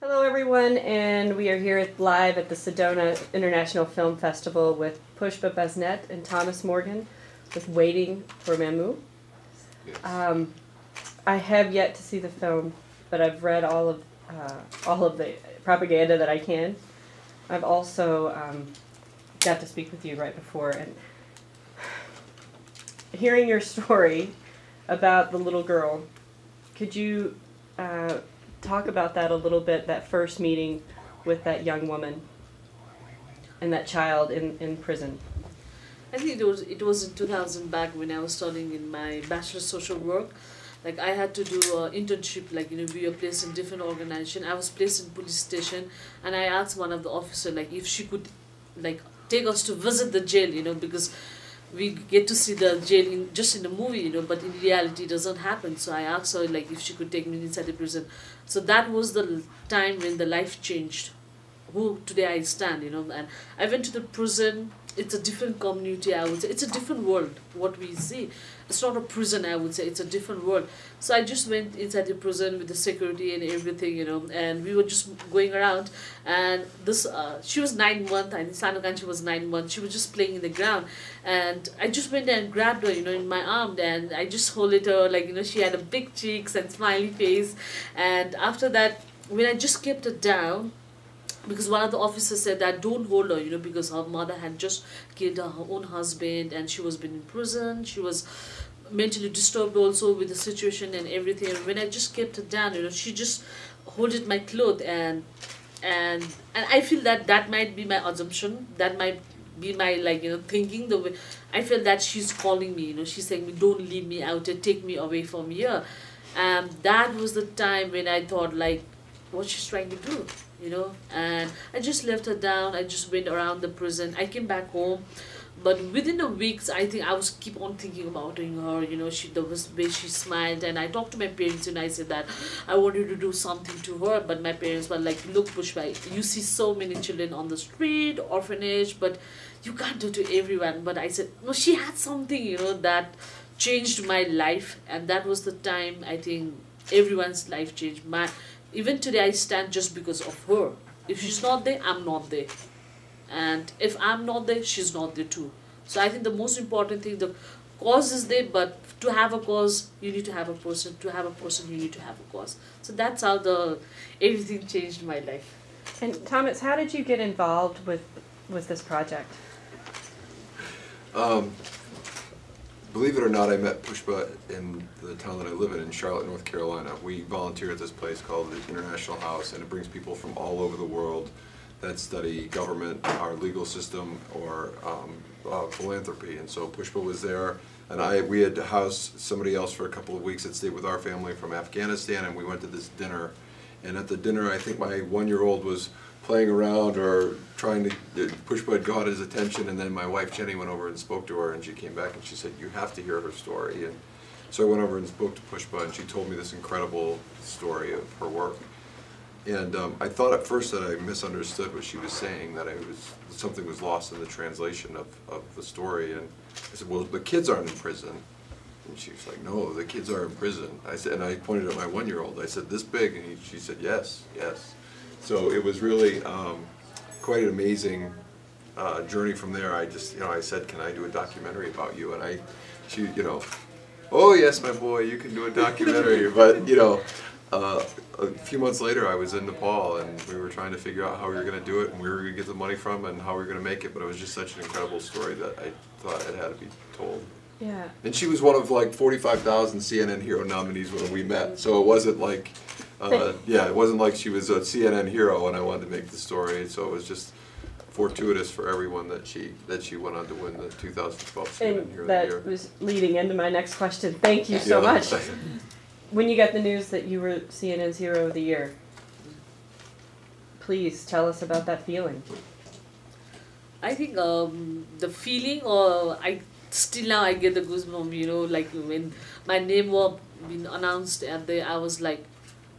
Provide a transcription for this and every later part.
Hello, everyone, and we are here live at the Sedona International Film Festival with Pushpa Basnet and Thomas Morgan with Waiting for Mamu. Yes. I have yet to see the film, but I've read all of the propaganda that I can. I've also got to speak with you right before, and hearing your story about the little girl, could you talk about that a little bit, that first meeting with that young woman and that child in prison? I think it was in 2000 back when I was studying in my bachelor social work. Like I had to do an internship, like we were placed in different organization. I was placed in police station, and I asked one of the officer like if she could, like take us to visit the jail, because we get to see the jail just in the movie, but in reality it doesn't happen. So I asked her like if she could take me inside the prison. So that was the time when the life changed. Who today I stand, and I went to the prison. It's a different community, I would say. It's a different world, what we see. It's not a prison, I would say. It's a different world. So I just went inside the prison with the security and everything, and we were just going around. And this, she was 9 months, I think Sanukan, she was 9 months. She was just playing in the ground. And I just went there and grabbed her, in my arm. And I just hold her, like, she had a big cheeks and smiley face. And after that, when I just kept her down, because one of the officers said that don't hold her, because her mother had just killed her own husband and she was been in prison. She was mentally disturbed also with the situation and everything. And when I just kept her down, she just holded my cloth and I feel that might be my assumption. That might be my thinking the way I feel that she's calling me. She's saying me, don't leave me out here, take me away from here. And that was the time when I thought like, what she's trying to do. And I just left her down. I just went around the prison. I came back home, but within the weeks, I think I was keep on thinking about her. The way she smiled, and I talked to my parents, and I said that I wanted to do something to her, but my parents were like, "Look, Pushpa, you see so many children on the street, orphanage, but you can't do to everyone." But I said, no, she had something, that changed my life, and that was the time I think everyone's life changed. Even today I stand just because of her. If she's not there, I'm not there. And if I'm not there, she's not there too. So I think the most important thing, the cause is there, but to have a cause, you need to have a person. To have a person, you need to have a cause. So that's how everything changed my life. And Thomas, how did you get involved with this project? Believe it or not, I met Pushpa in the town that I live in Charlotte, North Carolina. We volunteer at this place called the International House, and it brings people from all over the world that study government, our legal system, or philanthropy. And so Pushpa was there, and we had housed somebody else for a couple of weeks that stayed with our family from Afghanistan, and we went to this dinner. And at the dinner, I think my 1-year-old was playing around or trying to, Pushpa had got his attention, and then my wife Jenny went over and spoke to her, and she came back and she said, you have to hear her story. And so I went over and spoke to Pushpa, and she told me this incredible story of her work. And I thought at first that I misunderstood what she was saying, that something was lost in the translation of the story. And I said, well, the kids aren't in prison. And she was like, no, the kids are in prison. I said, and I pointed at my 1-year-old. I said, this big? And she said, yes, yes. So it was really quite an amazing journey from there. I just, I said, can I do a documentary about you? And she, oh yes, my boy, you can do a documentary. But, a few months later I was in Nepal, and we were trying to figure out how we were going to do it and where we were going to get the money from and how we were going to make it. But it was just such an incredible story that I thought it had to be told. Yeah. And she was one of like 45,000 CNN Hero nominees when we met. So it wasn't like, it wasn't like she was a CNN hero and I wanted to make the story. So it was just fortuitous for everyone that she went on to win the 2012 CNN Hero of the Year. That was leading into my next question. Thank you so much. When you got the news that you were CNN's Hero of the Year, please tell us about that feeling. I think the feeling, still now I get the goosebumps, like when my name was being announced at I was like,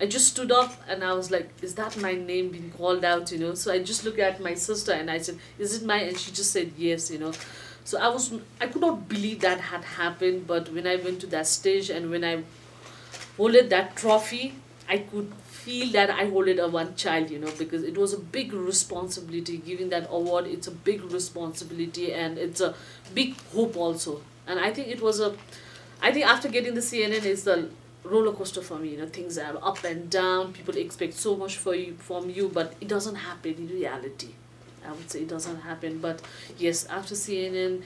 I just stood up and I was like, is that my name being called out, So I just looked at my sister and I said, is it and she just said yes, So I could not believe that had happened, but when I went to that stage and when I holded that trophy, I could feel that I hold it a one child, you know, because it was a big responsibility. Giving that award, it's a big responsibility and it's a big hope also. And I think it was a, I think after getting the CNN is the roller coaster for me. You know, things are up and down. People expect so much from you, but it doesn't happen in reality. I would say it doesn't happen. But yes, after CNN,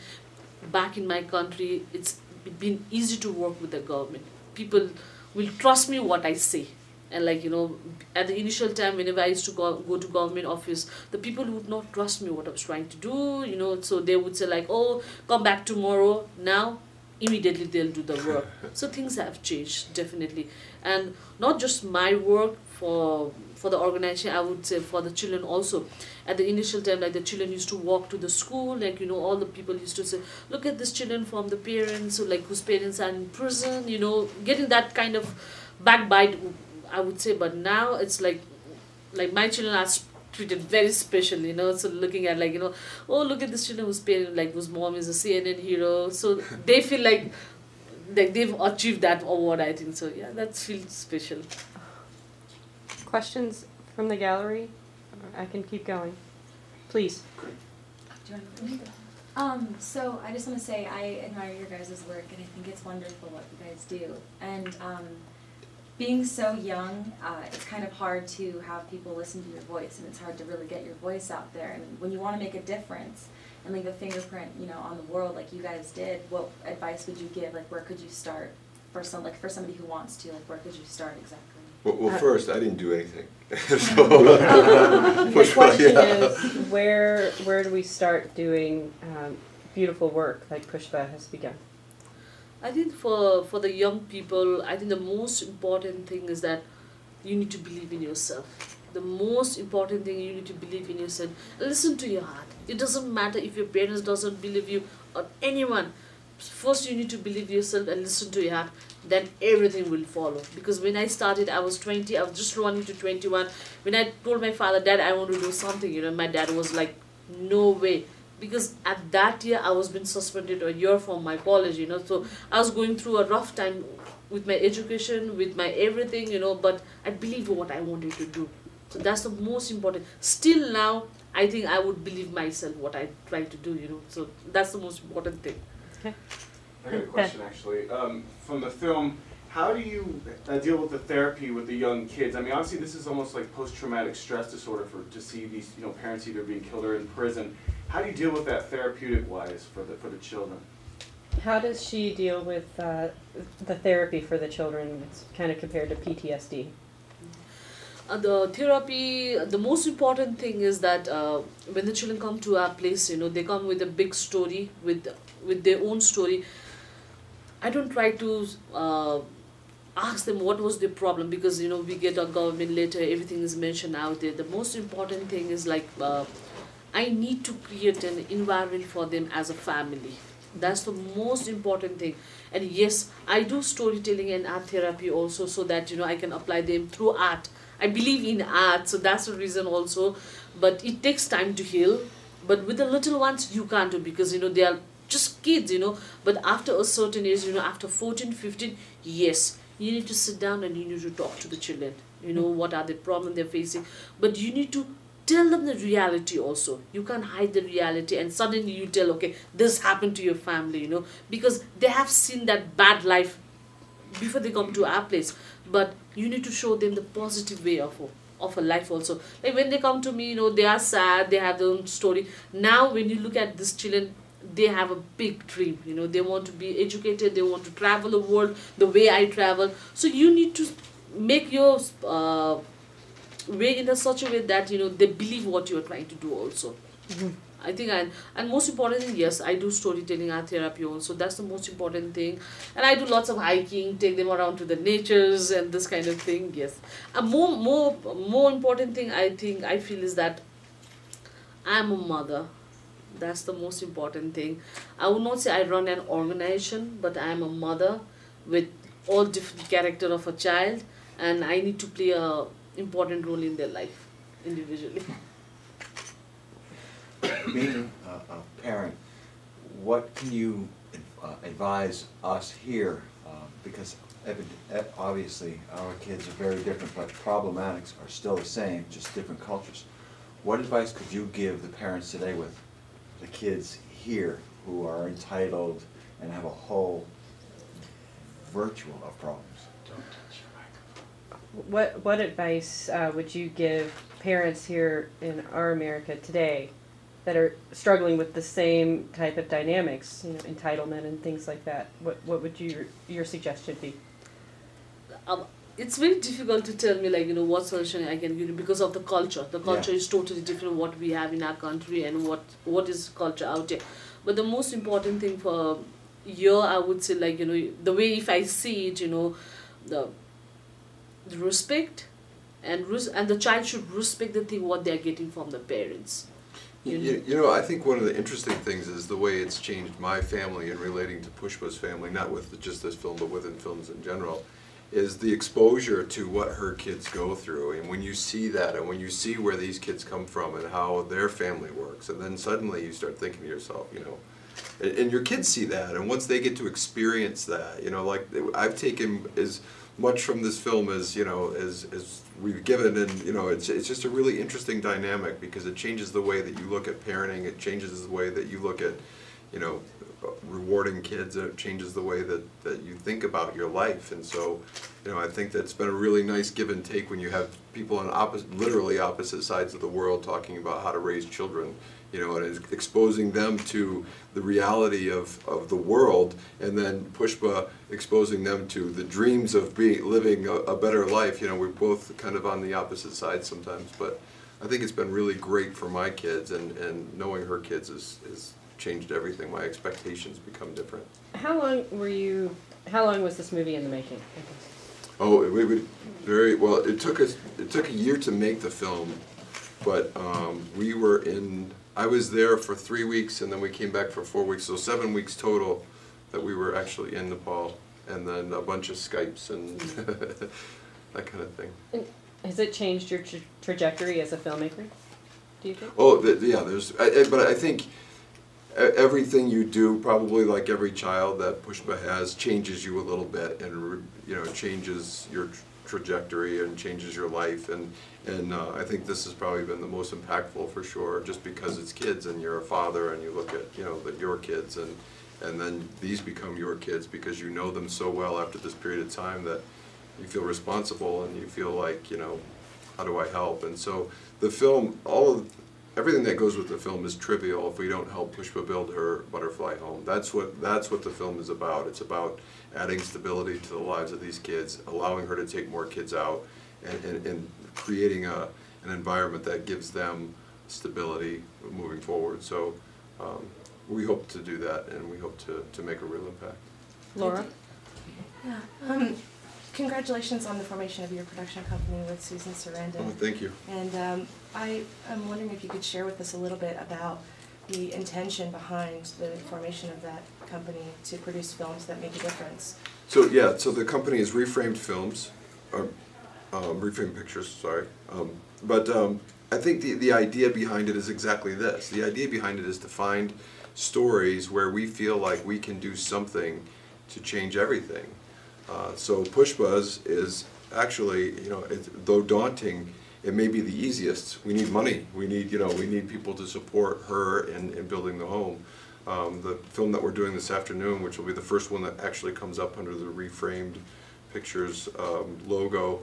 back in my country, it's been easy to work with the government. People will trust me what I say. And like, you know, at the initial time, whenever I used to go to government office, the people would not trust me what I was trying to do, you know, so they would say like, oh, come back tomorrow. Now, immediately they'll do the work. So things have changed, definitely. And not just my work for the organization, I would say for the children also. At the initial time, like the children used to walk to the school, like, you know, all the people used to say, look at these children from the parents, so like whose parents are in prison, you know, getting that kind of backbite, I would say. But now it's like my children are treated very special, you know, so looking at like, you know, oh, look at this children whose parent, like whose mom is a CNN hero, so they feel like they've achieved that award, I think. So yeah, that feels special. Questions from the gallery? I can keep going. Please. Do you want to so I just want to say I admire your guys' work, and I think it's wonderful what you guys do. And being so young, it's kind of hard to have people listen to your voice, and it's hard to really get your voice out there. And when you want to make a difference and leave a fingerprint, you know, on the world like you guys did, what advice would you give? Like, where could you start for somebody who wants to? Like, where could you start exactly? Well, first, I didn't do anything. The question is, where do we start doing beautiful work like Pushpa has begun? I think for the young people, I think the most important thing is that you need to believe in yourself. The most important thing, you need to believe in yourself. Listen to your heart. It doesn't matter if your parents doesn't believe you or anyone. First you need to believe yourself and listen to your heart. Then everything will follow. Because when I started, I was 20. I was just running to 21. When I told my father, Dad, I want to do something, you know, my dad was like, no way. Because at that year, I was being suspended a year from my college, you know. So I was going through a rough time with my education, with my everything, you know. But I believed what I wanted to do. So that's the most important. Still now, I think I would believe myself what I try to do, you know. So that's the most important thing. Okay. I got a question actually. From the film, how do you deal with the therapy with the young kids? I mean, obviously this is almost like post-traumatic stress disorder to see these, you know, parents either being killed or in prison. How do you deal with that therapeutic-wise for the children? How does she deal with the therapy for the children? It's kind of compared to PTSD. The therapy, the most important thing is that when the children come to our place, you know, they come with a big story, with their own story. I don't try to ask them what was their problem, because, you know, we get a government letter, everything is mentioned out there. The most important thing is like, I need to create an environment for them as a family. That's the most important thing. And yes, I do storytelling and art therapy also, so that, you know, I can apply them through art. I believe in art, so that's the reason also. But it takes time to heal. But with the little ones, you can't do, because, you know, they are just kids, you know. But after a certain age, you know, after 14, 15, yes, you need to sit down and you need to talk to the children. You know, what are the problems they're facing. But you need to tell them the reality also. You can't hide the reality and suddenly you tell, okay, this happened to your family, you know. Because they have seen that bad life before they come to our place. But you need to show them the positive way of a life also. Like when they come to me, you know, they are sad, they have their own story. Now when you look at these children, they have a big dream, you know, they want to be educated, they want to travel the world the way I travel. So you need to make your way in such a way that, you know, they believe what you are trying to do also. Mm-hmm. I think, and most importantly, yes, I do storytelling, art therapy also. That's the most important thing. And I do lots of hiking, take them around to the natures and this kind of thing. Yes. A more important thing I feel is that I'm a mother. That's the most important thing. I would not say I run an organization, but I am a mother with all different character of a child, and I need to play a important role in their life individually. Being a parent, what can you advise us here? Because Obviously, our kids are very different, but problematics are still the same, just different cultures. What advice could you give the parents today with the kids here who are entitled and have a whole virtual of problems? What advice would you give parents here in our America today that are struggling with the same type of dynamics, you know, entitlement and things like that? What would your suggestion be? It's very difficult to tell me, like, you know, what solution I can give you because of the culture. The culture is totally different what we have in our country and what is culture out there. But the most important thing for here, I would say, like, you know, the way if I see it, you know, the respect and the child should respect the thing what they are getting from the parents. You know, I think one of the interesting things is the way it's changed my family in relating to Pushpa's family, not with just this film, but within films in general, is the exposure to what her kids go through. And when you see that, and when you see where these kids come from and how their family works, and then suddenly you start thinking to yourself, you know, and your kids see that, and once they get to experience that, you know, like I've taken as much from this film as, you know, as we've given, and, you know, it's just a really interesting dynamic because it changes the way that you look at parenting, it changes the way that you look at, you know, rewarding kids, it changes the way that you think about your life. And so, you know, I think that's been a really nice give and take when you have people on literally opposite sides of the world talking about how to raise children, you know, and exposing them to the reality of the world, and then Pushpa exposing them to the dreams of living a better life. You know, we're both kind of on the opposite sides sometimes, but I think it's been really great for my kids, and knowing her kids is changed everything. My expectations become different. How long was this movie in the making? Oh, we would it took a year to make the film, but I was there for 3 weeks, and then we came back for 4 weeks, so 7 weeks total that we were actually in Nepal, and then a bunch of Skypes and that kind of thing. And has it changed your trajectory as a filmmaker, do you think? Oh, yeah, but I think everything you do, probably like every child that Pushpa has, changes you a little bit, and, you know, changes your trajectory and changes your life, and I think this has probably been the most impactful for sure, just because it's kids and you're a father and you look at, you know, your kids, and then these become your kids because you know them so well after this period of time that you feel responsible and you feel like, you know, how do I help? And so the film, everything that goes with the film is trivial if we don't help Pushpa build her butterfly home. That's what the film is about. It's about adding stability to the lives of these kids, allowing her to take more kids out, and creating an environment that gives them stability moving forward. So we hope to do that, and we hope to make a real impact. Laura? Yeah. Congratulations on the formation of your production company with Susan Sarandon. Oh, thank you. And I am wondering if you could share with us a little bit about the intention behind the formation of that company to produce films that make a difference. So yeah, so the company is Reframed Films, or Reframed Pictures, sorry. But I think the idea behind it is exactly this. The idea behind it is to find stories where we feel like we can do something to change everything. So Pushpa's is actually, you know, though daunting, it may be the easiest. We need money. We need people to support her in building the home. The film that we're doing this afternoon, which will be the first one that actually comes up under the Reframed Pictures logo,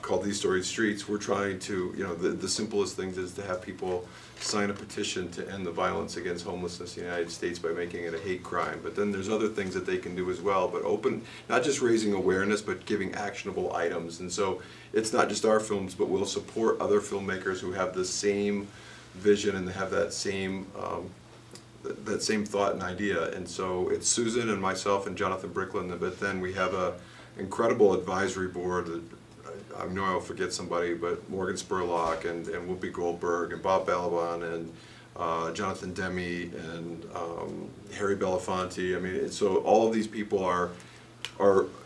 called These Storied Streets, we're trying to, you know, the simplest things is to have people sign a petition to end the violence against homelessness in the United States by making it a hate crime. But then there's other things that they can do as well, but not just raising awareness, but giving actionable items. And so it's not just our films, but we'll support other filmmakers who have the same vision and have that same thought and idea. And so it's Susan and myself and Jonathan Bricklin, but then we have an incredible advisory board that, I know I'll forget somebody, but Morgan Spurlock and Whoopi Goldberg and Bob Balaban and Jonathan Demme and Harry Belafonte. I mean, so all of these people are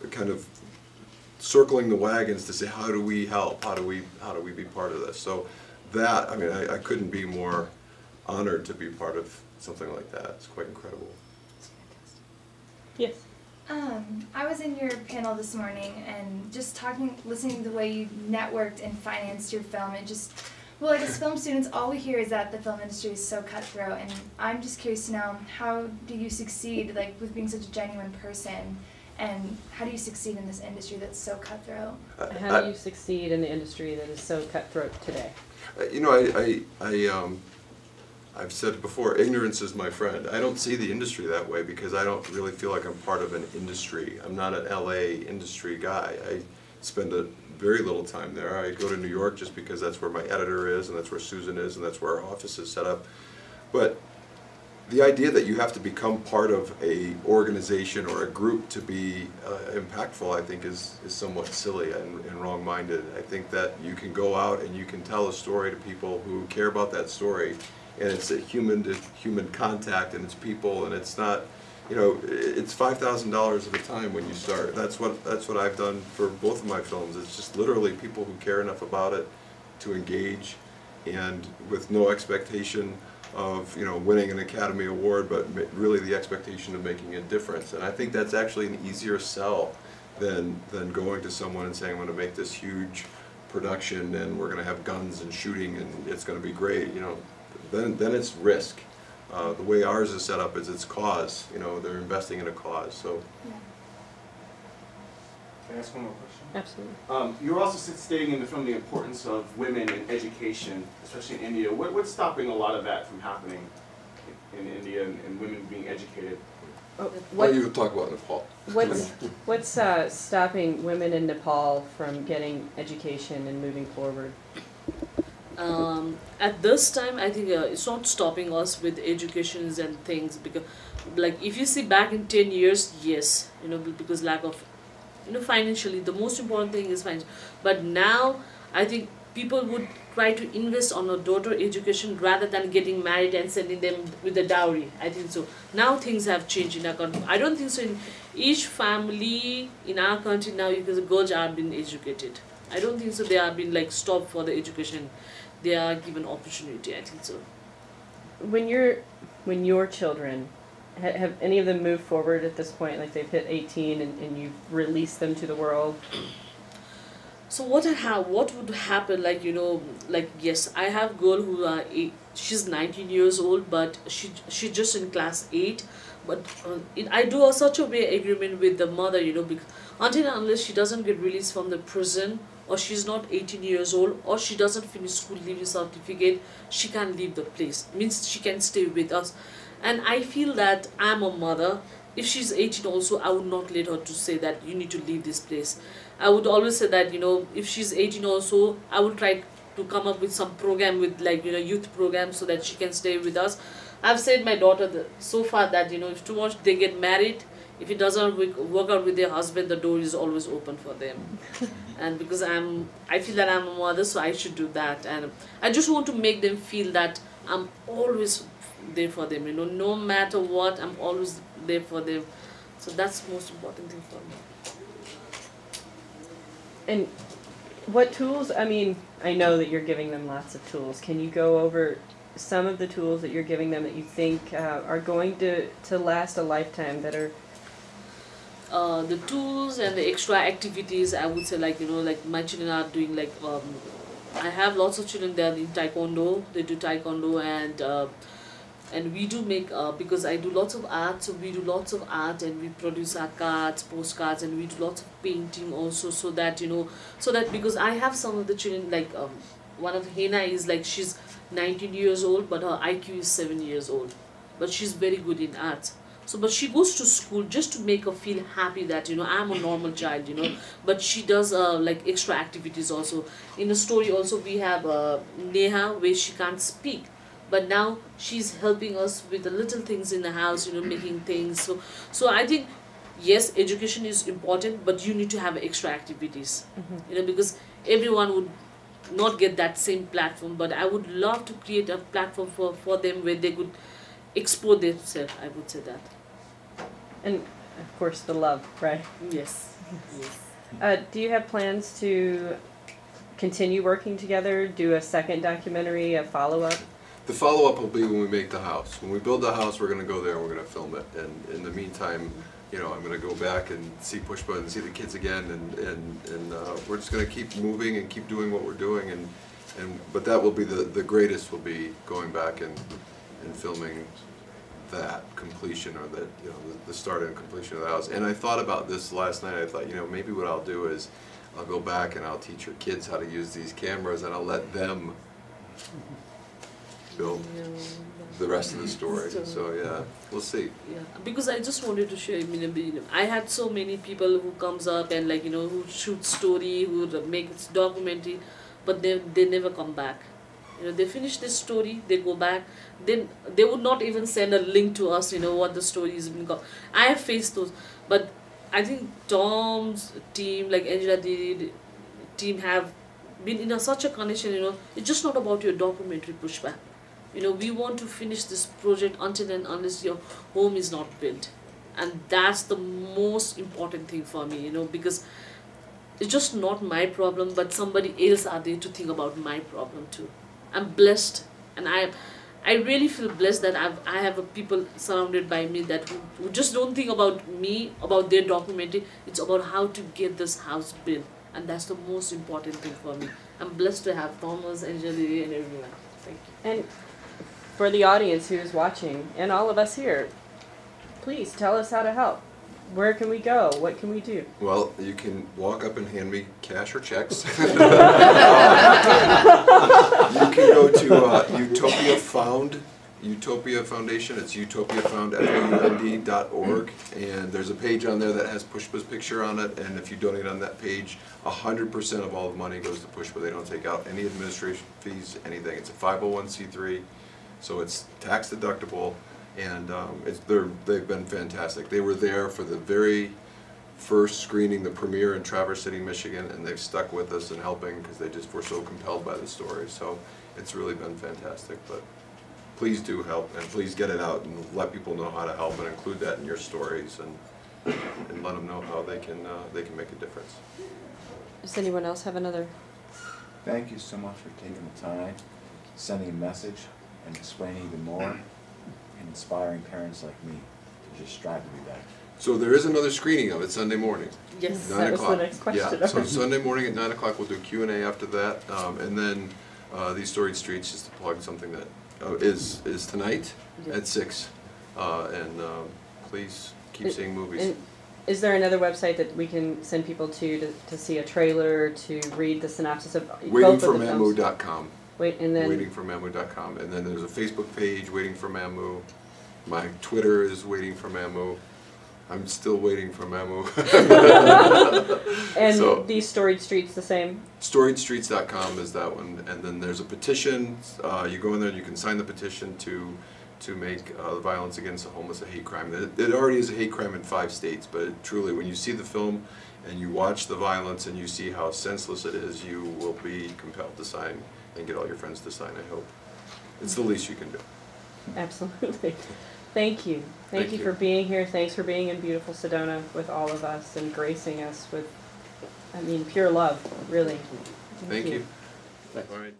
kind of circling the wagons to say, how do we help? How do we be part of this? So that, I mean, I couldn't be more honored to be part of something like that. It's quite incredible. Yes. I was in your panel this morning and just listening to the way you networked and financed your film, and just, well, like as film students, all we hear is that the film industry is so cutthroat, and I'm just curious to know, how do you succeed, like, with being such a genuine person, and how do you succeed in this industry that's so cutthroat? How do you succeed in the industry that is so cutthroat today? You know, I've said it before, ignorance is my friend. I don't see the industry that way because I don't really feel like I'm part of an industry. I'm not an LA industry guy. I spend a very little time there. I go to New York just because that's where my editor is, and that's where Susan is, and that's where our office is set up. But the idea that you have to become part of a organization or a group to be impactful, I think, is somewhat silly and wrong-minded. I think that you can go out and you can tell a story to people who care about that story, and it's a human-to-human contact, and it's people, and it's not, you know, it's $5,000 at a time when you start. That's what I've done for both of my films. It's just literally people who care enough about it to engage, and with no expectation of, you know, winning an Academy Award, but really the expectation of making a difference. And I think that's actually an easier sell than going to someone and saying, I'm going to make this huge production and we're going to have guns and shooting and it's going to be great. You know, then it's risk. The way ours is set up is it's cause. You know, they're investing in a cause. So. Yeah. Can I ask one more question? Absolutely. You were also stating in the film the importance of women in education, especially in India. What's stopping a lot of that from happening in India and women being educated? What you talk about Nepal? What's stopping women in Nepal from getting education and moving forward? At this time, I think it's not stopping us with educations and things, because, like, if you see back in 10 years, yes, you know, because lack of, you know, financially, the most important thing is finance. But now, I think people would try to invest on a daughter education rather than getting married and sending them with a dowry. I think so. Now things have changed in our country. I don't think so in each family in our country now, because the girls are being educated. I don't think so they are being like stopped for the education. They are given opportunity, I think so. When your children, have any of them moved forward at this point? Like they've hit 18 and you've released them to the world? So what would happen, like, you know, like, yes, I have girl who are she's 19 years old, but she just in class 8. But I do such a way agreement with the mother, you know, because until and unless she doesn't get released from the prison, or she's not 18 years old, or she doesn't finish school leaving certificate, she can't leave the place. Means she can stay with us. And I feel that I'm a mother. If she's 18 also, I would not let her to say that you need to leave this place. I would always say that, you know, if she's 18 also, I will try to come up with some program with, like, you know, youth program, so that she can stay with us. I've said my daughter so far that, you know, if too much they get married, if it doesn't work out with their husband, the door is always open for them. And because I feel that I'm a mother, so I should do that. And I just want to make them feel that I'm always there for them, you know, no matter what, I'm always there for them. So that's the most important thing for me. And what tools, I mean, I know that you're giving them lots of tools. Can you go over some of the tools that you're giving them that you think are going to last a lifetime, that are... The tools and the extra activities, I would say, like, you know, like my children are doing, like, I have lots of children that are in taekwondo. They do taekwondo, and we do make, because I do lots of art, so we do lots of art, and we produce our cards, postcards, and we do lots of painting also, so that, you know, so that, because I have some of the children, like, one of Hena is, like, she's 19 years old, but her IQ is 7 years old, but she's very good in art. So, but she goes to school just to make her feel happy that, you know, I'm a normal child, you know, but she does, like, extra activities also. In the story also, we have Neha, where she can't speak, but now she's helping us with the little things in the house, you know, making things. So I think, yes, education is important, but you need to have extra activities, you know, because everyone would not get that same platform, but I would love to create a platform for them where they could explore themselves, I would say that. And, of course, the love, right? Yes. Yes. Do you have plans to continue working together, do a second documentary, a follow-up? The follow-up will be when we make the house. When we build the house, we're going to go there and we're going to film it. And in the meantime, you know, I'm going to go back and see Pushpa and see the kids again, and we're just going to keep moving and keep doing what we're doing, but that will be the greatest, will be going back and filming that completion, or that, you know, the start and completion of the house. And I thought about this last night. I thought, you know, maybe what I'll do is I'll go back and I'll teach your kids how to use these cameras, and I'll let them build the rest of the story. So yeah, we'll see. Yeah, because I just wanted to share. I had so many people who comes up and, like, you know, who shoot story, who makes documentary, but they never come back. You know, they finish this story, they go back, then they would not even send a link to us, you know, what the story is been called. I have faced those, but I think Tom's team, like Angela did, team have been in such a connection, you know, it's just not about your documentary pushback. You know, we want to finish this project until and unless your home is not built. And that's the most important thing for me, you know, because it's just not my problem, but somebody else are there to think about my problem too. I'm blessed, and I really feel blessed that I have people surrounded by me that who just don't think about me, about their documentary. It's about how to get this house built, and that's the most important thing for me. I'm blessed to have Thomas, Angeli, and everyone. Thank you. And for the audience who is watching, and all of us here, please tell us how to help. Where can we go? What can we do? Well, you can walk up and hand me cash or checks. You can go to Utopia Foundation. It's utopiafound.org, and there's a page on there that has Pushpa's picture on it, and if you donate on that page, 100% of all the money goes to Pushpa. They don't take out any administration fees, anything. It's a 501c3, so it's tax deductible. And they've been fantastic. They were there for the very first screening, the premiere in Traverse City, Michigan, and they've stuck with us and helping because they just were so compelled by the story. So it's really been fantastic. But please do help, and please get it out and let people know how to help, and include that in your stories, and let them know how they can make a difference. Does anyone else have another? Thank you so much for taking the time, sending a message, and explaining even more, and inspiring parents like me to just strive to be better. So there is another screening of it Sunday morning. Yes. 9 That was o'clock. the next question. Yeah, so Sunday morning at 9 o'clock we'll do Q&A after that, and then these Storied Streets, just to plug something that is tonight at 6, and please keep seeing movies. And is there another website that we can send people to see a trailer, to read the synopsis of both of the films? Waitingformamu.com. And then Waitingformamu.com, and then there's a Facebook page, Waiting for Mamu. My Twitter is Waiting for Mamu. I'm still waiting for Mamu. and So, these Storied Streets the same? StoriedStreets.com is that one, and then there's a petition. You go in there and you can sign the petition to make the violence against the homeless a hate crime. It already is a hate crime in 5 states, but truly, when you see the film and you watch the violence and you see how senseless it is, you will be compelled to sign and get all your friends to sign, I hope. It's the least you can do. Absolutely. Thank you. Thank you for being here. Thanks for being in beautiful Sedona with all of us and gracing us with, I mean, pure love, really. Thank you. All right.